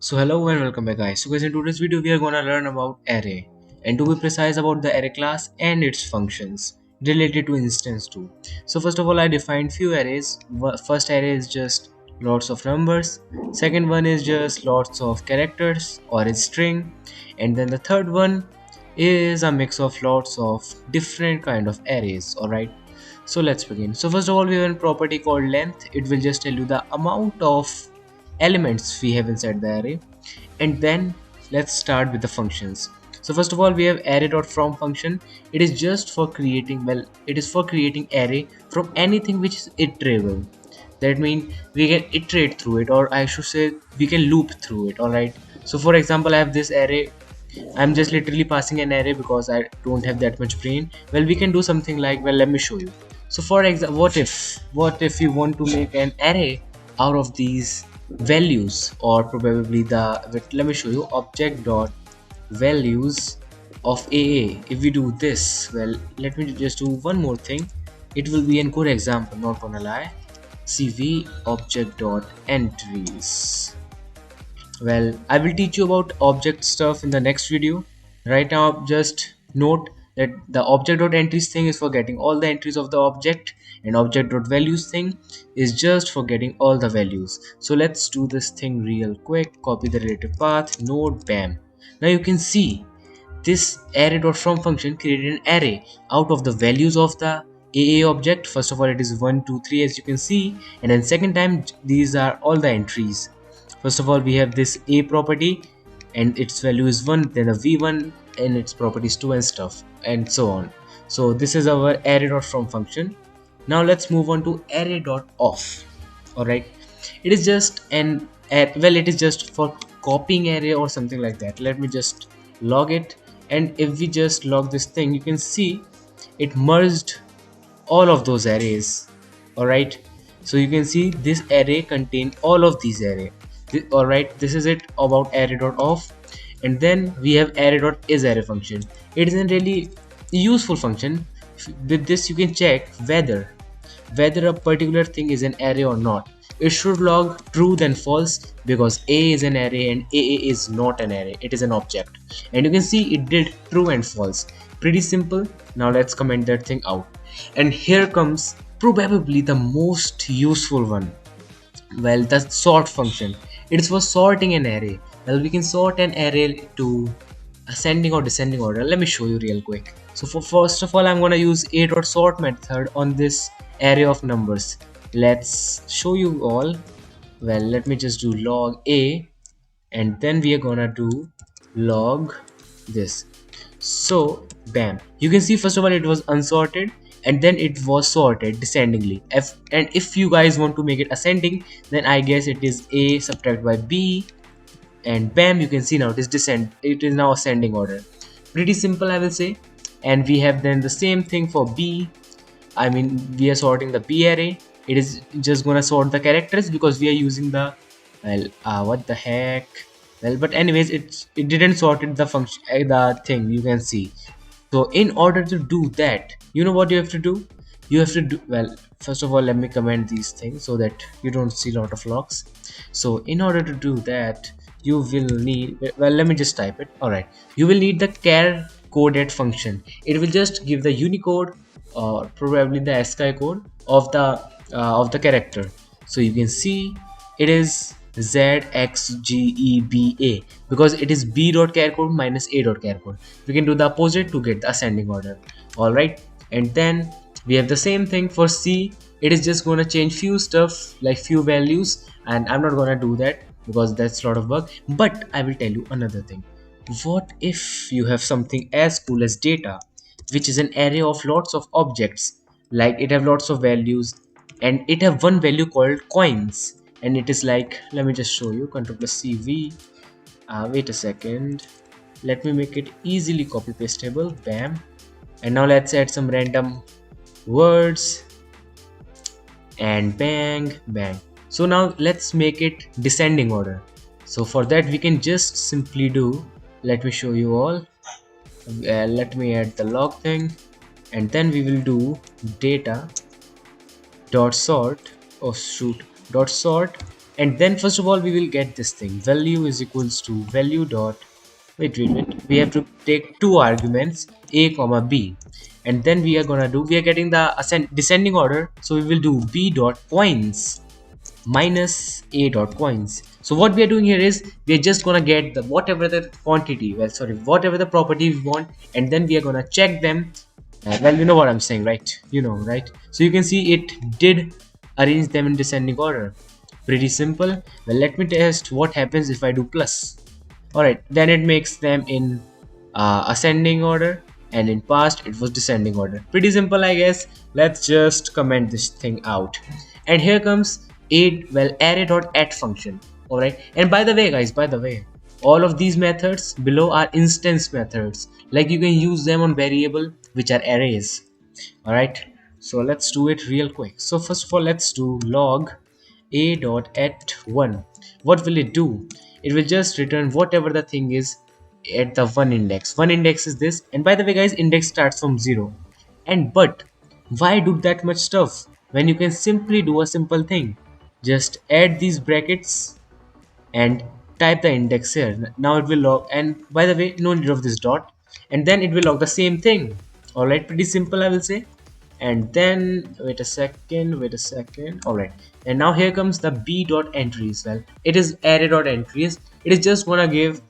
So hello and welcome back guys. So guys, in today's video we are gonna learn about array, and to be precise about the array class and its functions related to instance too. So first of all, I defined few arrays. First array is just lots of numbers. Second one is just lots of characters or a string, and then the third one is a mix of lots of different kind of arrays. Alright. So let's begin. So first of all, we have a property called length. It will just tell you the amount of elements we have inside the array. And then let's start with the functions. So first of all, we have array.from function. It is just for creating, it is for creating array from anything which is iterable. That means we can iterate through it, or I should say we can loop through it. All right. So for example, I have this array. I'm just literally passing an array because I don't have that much brain. Well, we can do something like, well, let me show you. So for example, what if you want to make an array out of these values, or probably let me show you, object dot values of AA. If we do this, well, let me just do one more thing. It will be a good example, not gonna lie. CV object dot entries. Well, I will teach you about object stuff in the next video. Right now, just note that the object.entries thing is for getting all the entries of the object, and object.values thing is just for getting all the values. So let's do this thing real quick. Copy the relative path, node, bam. Now you can see this array.from function created an array out of the values of the AA object. First of all, it is 1 2 3, as you can see, and then second time these are all the entries. First of all, we have this a property and its value is 1, then a v1 and its properties 2 and stuff, and so on. So this is our array.from function. Now let's move on to array.off. All right, it is just it is just for copying array or something like that. Let me just log it, and if we just log this thing, you can see it merged all of those arrays. All right, so you can see this array contain all of these array. All right, this is it about array.off. And then we have array.isArray function. It is a really useful function. With this you can check whether a particular thing is an array or not. It should log true then false, because a is an array and AA is not an array, it is an object. And you can see it did true and false. Pretty simple. Now let's comment that thing out. And here comes probably the most useful one. Well, the sort function. It is for sorting an array. Well, we can sort an array to ascending or descending order. Let me show you real quick. So for first of all, I'm gonna use a.sort method on this array of numbers. Let's show you all. Well, let me just do log a, and then we are gonna do log this. So bam, you can see first of all it was unsorted, and then it was sorted descendingly. And if you guys want to make it ascending, then I guess it is a subtract by b, and bam, you can see now it is now ascending order. Pretty simple, I will say. And we have then the same thing for b. I mean, we are sorting the b array. It is just gonna sort the characters because we are using the, well, what the heck. Well, but anyways, it didn't sorted the function, the thing, you can see. So in order to do that, you know what you have to do? You have to do, well, first of all, let me comment these things so that you don't see a lot of logs. So in order to do that, you will need, well, let me just type it. All right, you will need the char coded function. It will just give the unicode or probably the ASCII code of the character. So you can see it is ZXGEBA because it is b dot char code minus a dot char code. We can do the opposite to get the ascending order. All right, and then we have the same thing for C. It is just going to change few stuff like few values, and I'm not going to do that because that's a lot of work. But I will tell you another thing. What if you have something as cool as data, which is an array of lots of objects, like it have lots of values, and it have one value called coins, and it is like, let me just show you, control plus CV. Wait a second, let me make it easily copy pastable. Bam. And now let's add some random words, and bang bang. So now let's make it descending order. So for that we can just simply do, let me show you all. Let me add the log thing, and then we will do data dot sort, oh shoot, dot sort And then first of all we will get this thing, value is equals to value dot, wait, we have to take two arguments, a comma b, and then we are gonna do, we are getting the descending order, so we will do b dot coins minus a dot coins. So what we are doing here is we are just gonna get the whatever the quantity, well sorry, whatever the property we want, and then we are gonna check them. Well, you know what I'm saying, right? You know, right? So you can see it did arrange them in descending order. Pretty simple. Well, let me test what happens if I do plus. Alright, then it makes them in ascending order, and in past it was descending order. Pretty simple, I guess. Let's just comment this thing out. And here comes array dot at function. Alright, and by the way guys, by the way, all of these methods below are instance methods, like you can use them on variable which are arrays. Alright, so let's do it real quick. So first of all, let's do log a dot at 1. What will it do? It will just return whatever the thing is at the one index is this, and by the way guys, index starts from 0. And but why do that much stuff when you can simply do a simple thing, just add these brackets and type the index here. Now it will log, and by the way, no need of this dot, and then it will log the same thing. Alright, pretty simple, I will say. And then wait a second, alright, and now here comes the b dot entries. Well, it is array dot entries. It is just gonna give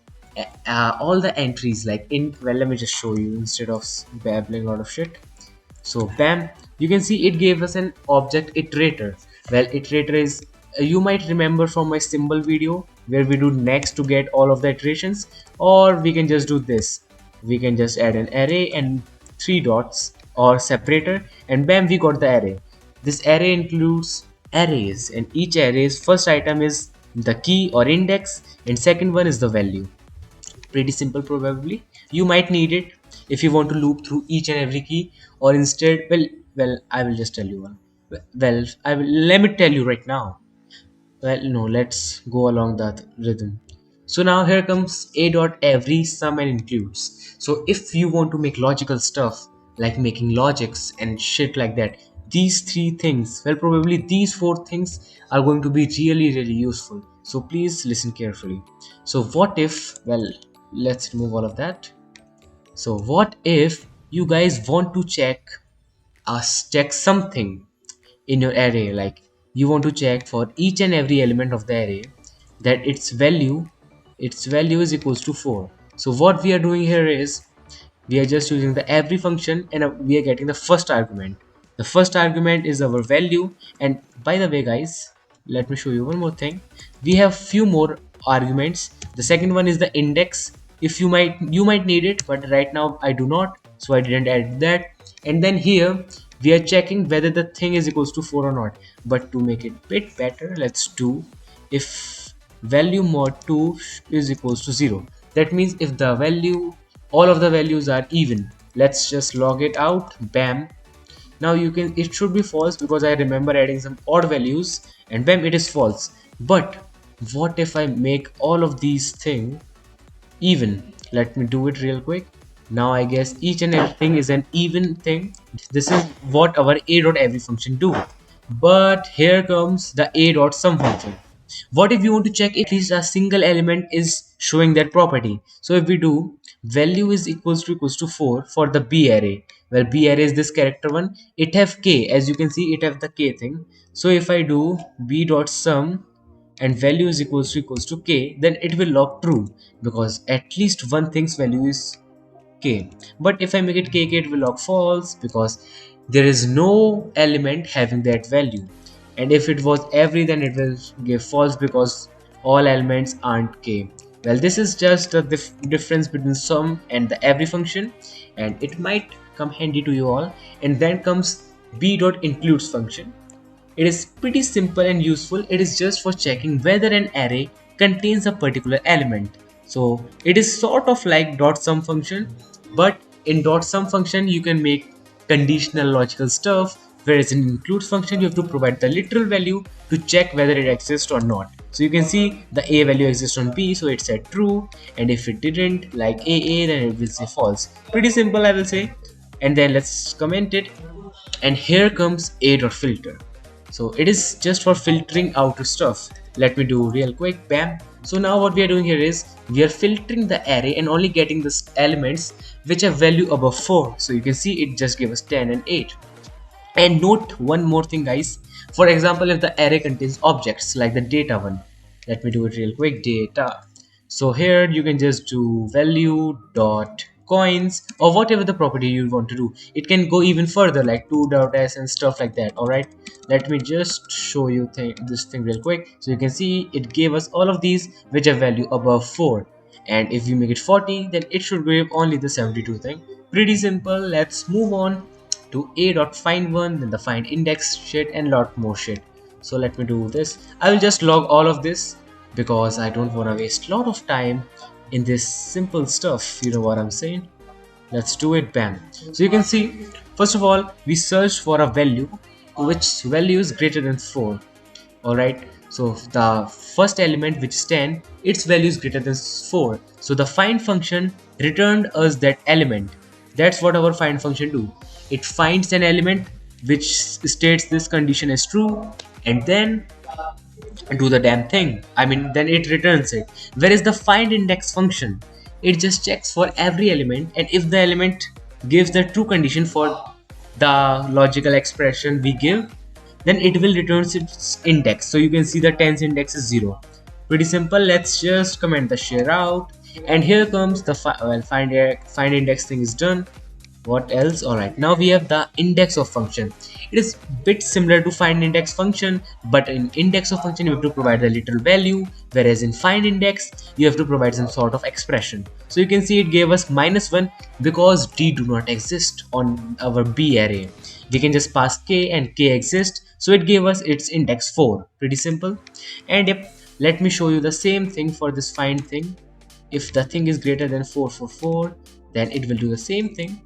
all the entries like in, well, let me just show you instead of babbling a lot of shit. So bam, you can see it gave us an object iterator. Well, iterator is, you might remember from my symbol video where we do next to get all of the iterations, or we can just do this, we can just add an array and three dots or separator, and bam, we got the array. This array includes arrays, and each array's first item is the key or index, and second one is the value. Pretty simple. Probably you might need it if you want to loop through each and every key, or instead, well, I will just tell you one. Well, I will, let me tell you right now. Well, no, let's go along that rhythm. So now here comes a dot every sum and includes. So if you want to make logical stuff like making logics and shit like that, these three things, well, probably these four things are going to be really useful. So please listen carefully. So what if, well, let's remove all of that. So what if you guys want to check something in your array, like you want to check for each and every element of the array that its value is equals to 4. So what we are doing here is we are just using the every function, and we are getting the first argument. The first argument is our value, and by the way guys, let me show you one more thing. We have few more arguments. The second one is the index. If you might need it, but right now I do not, so I didn't add that. And then here we are checking whether the thing is equals to 4 or not. But to make it bit better, let's do if value mod 2 is equals to 0. That means if the value, all of the values are even, let's just log it out. Bam, now you can, it should be false because I remember adding some odd values, and bam, it is false. But what if I make all of these things even? Let me do it real quick. Now I guess each and everything is an even thing. This is what our a dot every function do. But here comes the a dot sum function. What if you want to check if at least a single element is showing that property? So if we do value is equals to 4 for the b array, well, b array is this character one, it have k, as you can see it have the k thing. So if I do b dot sum and value is equals to k, then it will log true because at least one thing's value is k. But if I make it kk, it will log false because there is no element having that value. And if it was every, then it will give false because all elements aren't k. Well, this is just a difference between sum and the every function, and it might come handy to you all. And then comes b dot includes function. It is pretty simple and useful. It is just for checking whether an array contains a particular element. So it is sort of like dot sum function, but in dot sum function you can make conditional logical stuff, whereas in includes function you have to provide the literal value to check whether it exists or not. So you can see the a value exists on b, so it said true, and if it didn't, like aa, then it will say false. Pretty simple, I will say. And then let's comment it. And here comes a dot filter. So it is just for filtering out stuff. let me do real quick. Bam. So now what we are doing here is we are filtering the array and only getting the elements which have value above 4. So you can see it just gave us 10 and 8. And note one more thing, guys. For example, if the array contains objects like the data one, let me do it real quick. Data. So here you can just do value dot coins or whatever the property you want to do. It can go even further like 2.s and stuff like that. All right, let me just show you this thing real quick. So you can see it gave us all of these which have value above 4, and if we make it 40, then it should give only the 72 thing. Pretty simple. Let's move on to a dot find one, then the find index shit and lot more shit. So let me do this. I will just log all of this because I don't want to waste a lot of time in this simple stuff. You know what I'm saying? Let's do it. Bam. So you can see, first of all, we search for a value which value is greater than 4. Alright, so the first element, which is 10, its value is greater than 4. So the find function returned us that element. That's what our find function do. It finds an element which states this condition is true, and then do the damn thing. I mean, then it returns it. Whereas the find index function, it just checks for every element, and if the element gives the true condition for the logical expression we give, then it will return its index. So you can see the 10's index is 0. Pretty simple. Let's just comment the share out, and here comes the find index thing is done. What else? Alright, now we have the index of function. It is bit similar to find index function, but in index of function you have to provide the literal value, whereas in find index you have to provide some sort of expression. So you can see it gave us -1 because d do not exist on our b array. We can just pass k and k exists, so it gave us its index 4. Pretty simple. And yep, let me show you the same thing for this find thing. If the thing is greater than 444, then it will do the same thing.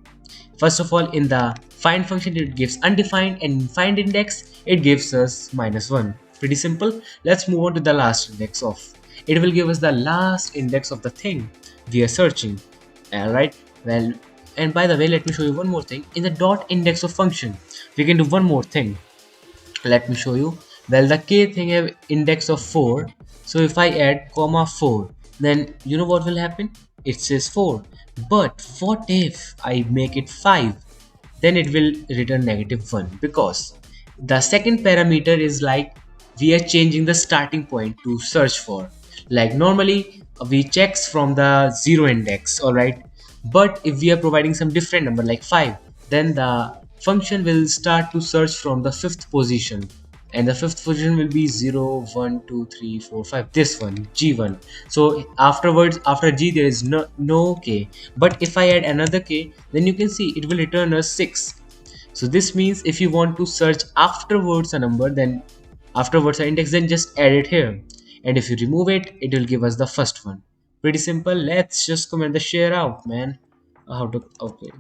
First of all, in the find function it gives undefined, and in find index it gives us -1. Pretty simple. Let's move on to the last index of. It will give us the last index of the thing we are searching. Alright, well, and by the way, let me show you one more thing. In the dot index of function, we can do one more thing. Let me show you. Well, the k thing have index of 4. So if I add comma 4, then you know what will happen? It says 4. But what if I make it 5? Then it will return -1 because the second parameter is like we are changing the starting point to search for. Like normally we checks from the 0 index, alright. But if we are providing some different number like 5, then the function will start to search from the 5th position, and the 5th position will be 0 1 2 3 4 5, this one g1. So afterwards, after g there is no k, but if I add another k, then you can see it will return us 6. So this means if you want to search afterwards a number, then afterwards an index, then just add it here, and if you remove it, it will give us the first one. Pretty simple. Let's just comment the share out, man. How to, okay,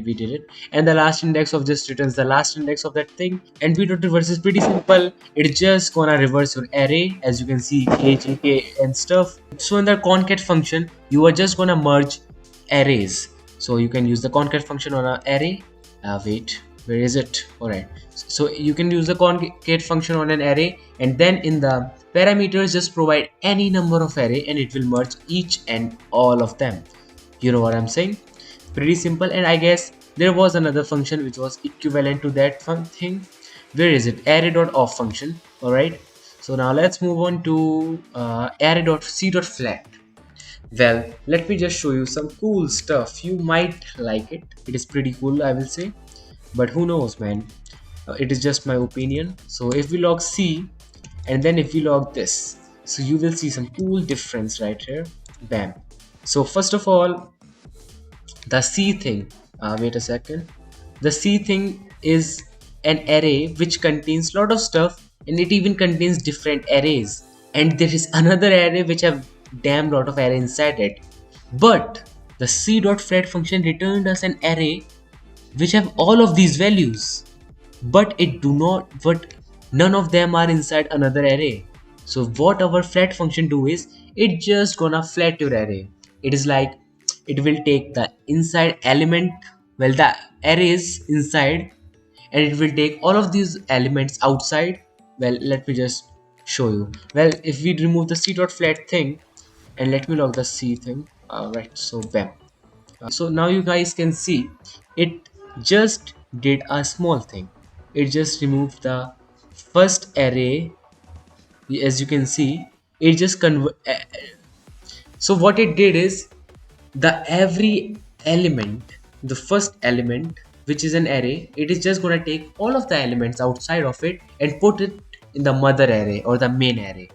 we did it, and the last index of this returns the last index of that thing. And v dot reverse is pretty simple. It's just gonna reverse your array, as you can see, k, j, k and stuff. So in the concat function you are just gonna merge arrays. So you can use the concat function on an array. Wait, where is it? Alright, so you can use the concat function on an array, and then in the parameters just provide any number of array and it will merge each and all of them. You know what I'm saying? Pretty simple. And I guess there was another function which was equivalent to that thing. Where is it? Array.off function. Alright, so now let's move on to array.c.flat. Well, let me just show you some cool stuff. You might like it. It is pretty cool, I will say, but who knows, man. It is just my opinion. So if we log c and then if we log this, so you will see some cool difference right here. Bam. So first of all, the c thing, wait a second, the c thing is an array which contains lot of stuff, and it even contains different arrays, and there is another array which have damn lot of array inside it. But the c.flat function returned us an array which have all of these values, but none of them are inside another array. So what our flat function do is it just gonna flat your array. It is like it will take the inside element, well, the arrays inside, and it will take all of these elements outside. Well, let me just show you. Well, if we remove the c dot flat thing, and let me log the c thing. Right, so bam. So now you guys can see it just did a small thing. It just removed the first array. As you can see, it just convert. So what it did is, the every element, the first element, which is an array, it is just going to take all of the elements outside of it and put it in the mother array or the main array.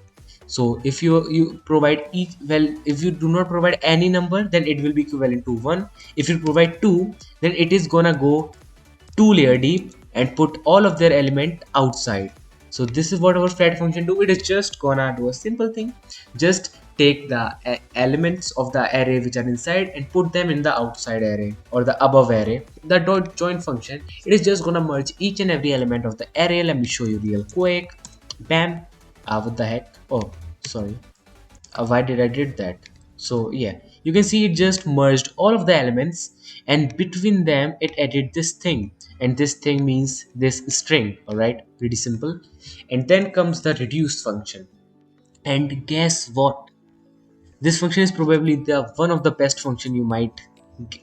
So if you provide each, well, if you do not provide any number, then it will be equivalent to 1. If you provide 2, then it is gonna go 2 layer deep and put all of their element outside. So this is what our flat function do. It is just gonna do a simple thing. Just take the elements of the array which are inside and put them in the outside array or the above array. The dot join function, it is just gonna merge each and every element of the array. Let me show you real quick. Bam. What the heck? Oh, sorry. Why did I did that? So yeah, you can see it just merged all of the elements, and between them it added this thing, and this thing means this string. All right, pretty simple. And then comes the reduce function, and guess what? This function is probably the one of the best function you might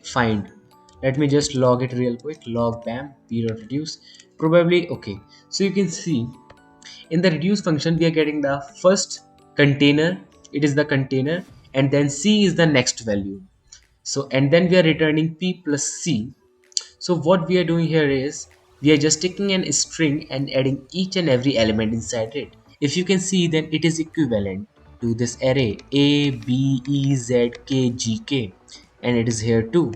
find. Let me just log it real quick. Log bam p dot reduce. Probably okay. So you can see in the reduce function we are getting the first container, it is the container, and then c is the next value. So and then we are returning p plus c. So what we are doing here is, we are just taking an string and adding each and every element inside it. If you can see, then it is equivalent to this array a b e z k g k, and it is here too.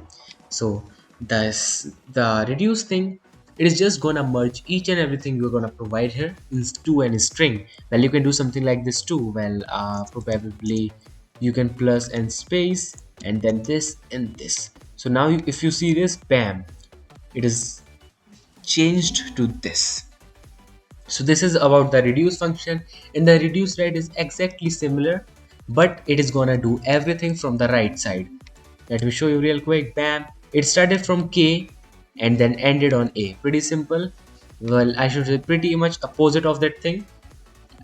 So the reduce thing, it is just gonna merge each and everything you're gonna provide here into an string. Well, you can do something like this too. Well, probably you can plus and space and then this and this. So now if you see this, bam, it is changed to this. So this is about the reduce function, and the reduce rate is exactly similar, but it is gonna do everything from the right side. Let me show you real quick. Bam, it started from k and then ended on a. Pretty simple. Well, I should say pretty much opposite of that thing.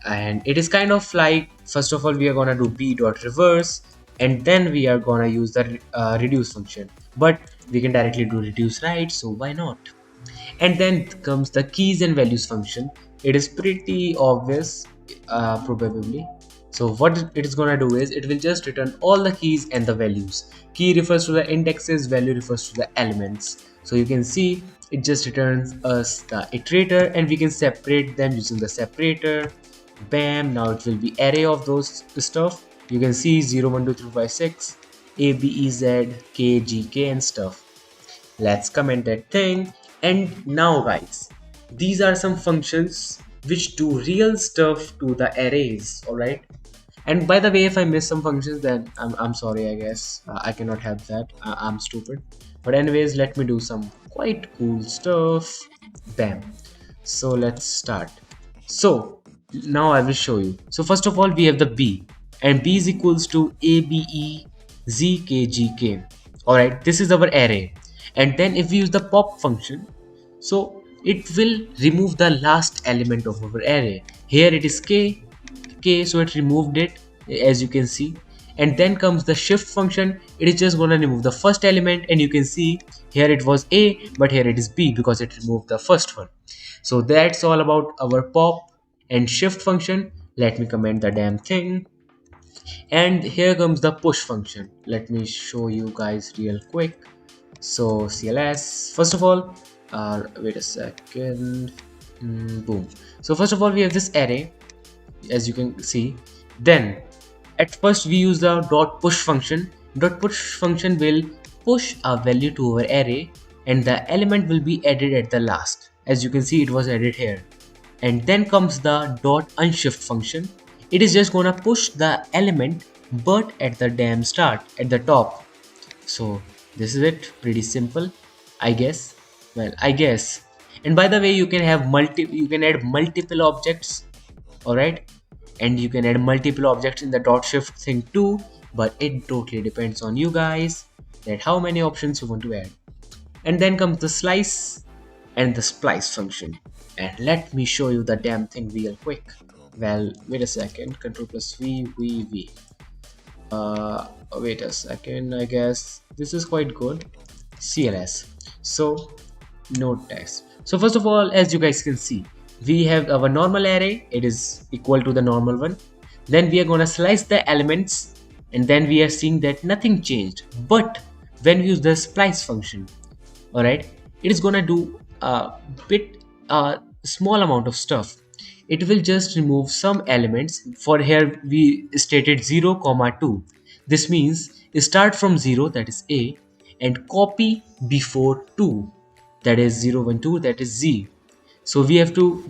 And it is kind of like, first of all we are gonna do b dot reverse, and then we are gonna use the reduce function, but we can directly do reduce right, so why not? And then comes the keys and values function. It is pretty obvious, probably. So what it is gonna do is, it will just return all the keys and the values. Key refers to the indexes, value refers to the elements. So you can see it just returns us the iterator, and we can separate them using the separator. Bam, now it will be array of those stuff. You can see 0 1 2 3 5 6 a b e z k g k and stuff. Let's comment that thing. And now guys, these are some functions which do real stuff to the arrays. All right, and by the way, if I miss some functions, then I'm sorry, I guess. I cannot help that. I'm stupid. But anyways, let me do some quite cool stuff. Bam. So let's start. So now I will show you. So first of all, we have the b, and b is equals to a b e z k g k. All right, this is our array. And then if we use the pop function, so it will remove the last element of our array. Here it is k, so it removed it, as you can see. And then comes the shift function. It is just going to remove the first element, and you can see here it was a, but here it is b because it removed the first one. So that's all about our pop and shift function. Let me comment the damn thing. And here comes the push function. Let me show you guys real quick. So cls, first of all, wait a second. Boom. So first of all, we have this array, as you can see. Then at first we use the dot push function. Dot push function will push a value to our array, and the element will be added at the last. As you can see, it was added here. And then comes the dot unshift function. It is just gonna push the element, but at the damn start, at the top. So this is it. Pretty simple, I guess. Well, I guess. And by the way, you can have you can add multiple objects. All right, and you can add multiple objects in the dot shift thing too, but it totally depends on you guys that how many options you want to add. And then comes the slice and the splice function, and let me show you the damn thing real quick. Well, wait a second. Control plus V. Wait a second. I guess this is quite good. CLS. So node text. So first of all, as you guys can see, we have our normal array. It is equal to the normal one. Then we are gonna slice the elements, and then we are seeing that nothing changed. But when we use the splice function, all right, it is gonna do a bit small amount of stuff. It will just remove some elements. For here we stated 0 comma 2. This means start from 0, that is a, and copy before 2, that is 0 1 2, that is z. So we have to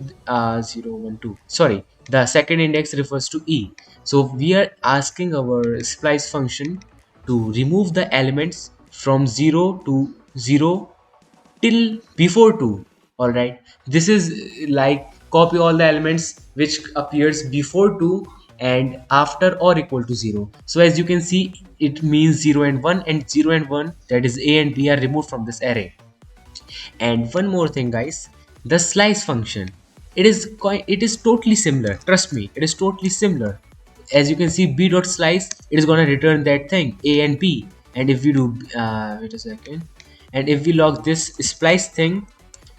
0 1 2, sorry, the second index refers to e. So we are asking our splice function to remove the elements from 0 to 0 till before 2. All right, this is like copy all the elements which appears before 2 and after or equal to 0. So as you can see, it means 0 and 1, and 0 and 1, that is a and b, are removed from this array. And one more thing guys, the slice function, it is totally similar, trust me, it is totally similar. As you can see, b dot slice, it is going to return that thing a and b. And if we do wait a second, and if we log this splice thing,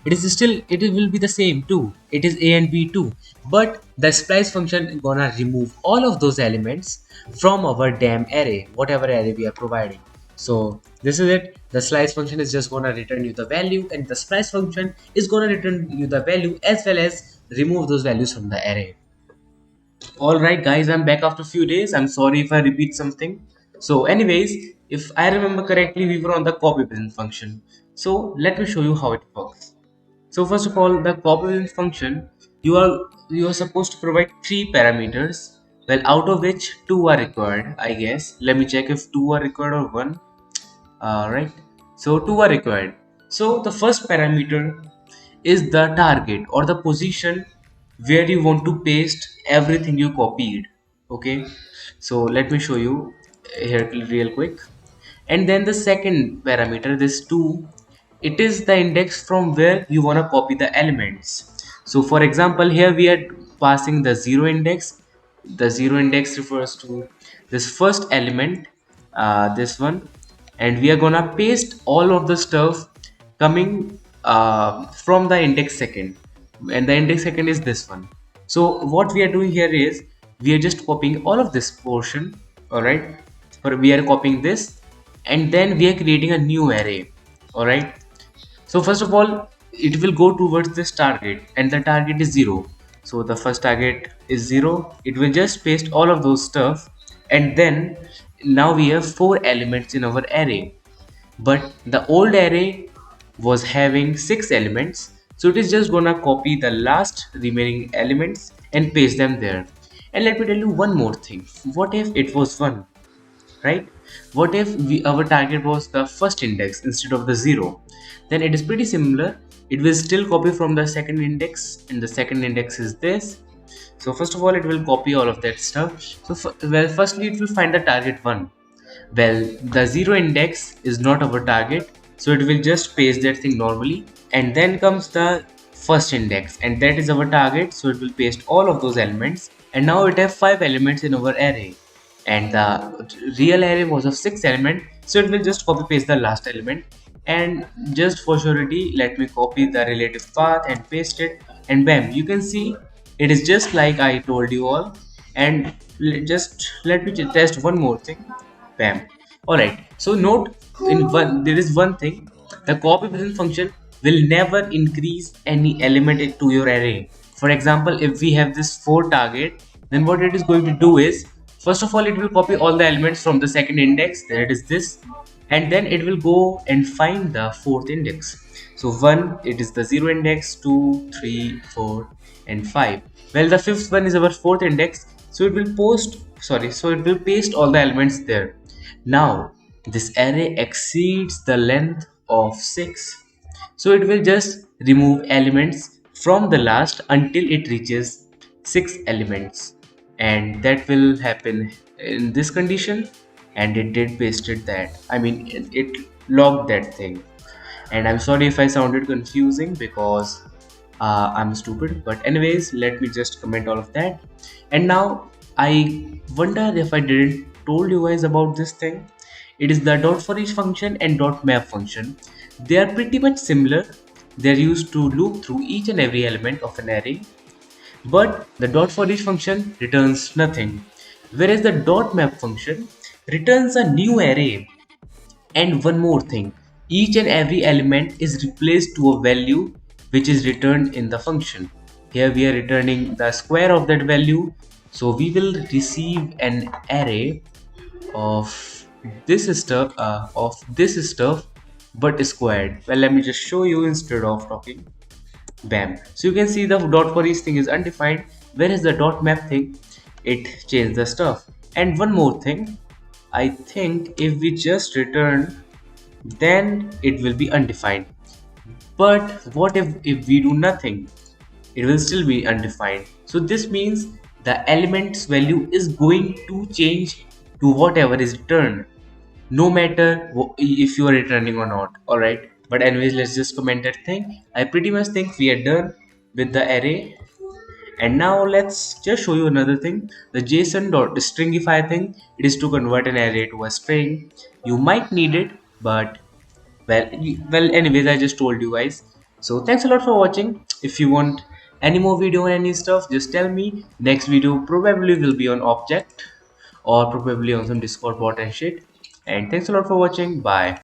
it will be the same too, it is a and b too. But the splice function is gonna remove all of those elements from our damn array, whatever array we are providing. So this is it. The slice function is just gonna return you the value, and the splice function is gonna return you the value as well as remove those values from the array. Alright guys, I'm back after a few days. I'm sorry if I repeat something. So anyways, if I remember correctly, we were on the copy business function. So let me show you how it works. So first of all, the copy business function, you are supposed to provide three parameters. Well, out of which two are required, I guess. Let me check if two are required or one. Right. So two are required. So the first parameter is the target or the position where you want to paste everything you copied. Okay, so let me show you here real quick. And then the second parameter, this 2, it is the index from where you want to copy the elements. So for example, here we are passing the 0 index. The 0 index refers to this first element, this one, and we are gonna paste all of the stuff coming from the index second, and the index second is this one. So what we are doing here is we are just copying all of this portion. All right, or we are copying this, and then we are creating a new array. All right, so first of all, it will go towards this target, and the target is 0. So the first target is 0. It will just paste all of those stuff, and then now we have 4 elements in our array. But the old array was having 6 elements, so it is just gonna copy the last remaining elements and paste them there. And let me tell you one more thing. What if it was 1? Right? What if our target was the first index instead of the 0? Then it is pretty similar. It will still copy from the second index, and the second index is this. So first of all, it will copy all of that stuff. So well, firstly it will find the target 1. Well, the 0 index is not our target, so it will just paste that thing normally. And then comes the first index, and that is our target, so it will paste all of those elements. And now it has 5 elements in our array, and the real array was of 6 elements, so it will just copy paste the last element. And just for surety, let me copy the relative path and paste it, and bam, you can see it is just like I told you all. And just let me test one more thing. Bam. Alright, so note, in one there is one thing: the copy business function will never increase any element into your array. For example, if we have this 4 target, then what it is going to do is, first of all, it will copy all the elements from the second index, that is this, and then it will go and find the fourth index. So 1, it is the 0 index, 2, 3, 4, and 5. Well, the fifth one is our fourth index, so it will paste all the elements there. Now this array exceeds the length of 6, so it will just remove elements from the last until it reaches 6 elements, and that will happen in this condition. And it did pasted that, I mean it logged that thing. And I'm sorry if I sounded confusing, because I'm stupid, but anyways, let me just comment all of that. And now I wonder if I didn't told you guys about this thing. It is the dot for each function and dot map function. They are pretty much similar. They're used to loop through each and every element of an array, but the dot for each function returns nothing, whereas the dot map function returns a new array. And one more thing, each and every element is replaced to a value which is returned in the function. Here we are returning the square of that value, so we will receive an array of this stuff but squared. Well, let me just show you instead of talking. Bam. So you can see the dot for each thing is undefined, whereas the dot map thing, it changed the stuff. And one more thing, I think if we just return, then it will be undefined. But what if we do nothing? It will still be undefined. So this means the element's value is going to change to whatever is returned, no matter if you are returning or not. Alright, but anyways, let's just comment that thing. I pretty much think we are done with the array. And now let's just show you another thing, the JSON dot stringify thing. It is to convert an array to a string. You might need it, but well, anyways, I just told you guys. So thanks a lot for watching. If you want any more video or any stuff, just tell me. Next video probably will be on object or probably on some Discord bot and shit. And thanks a lot for watching. Bye.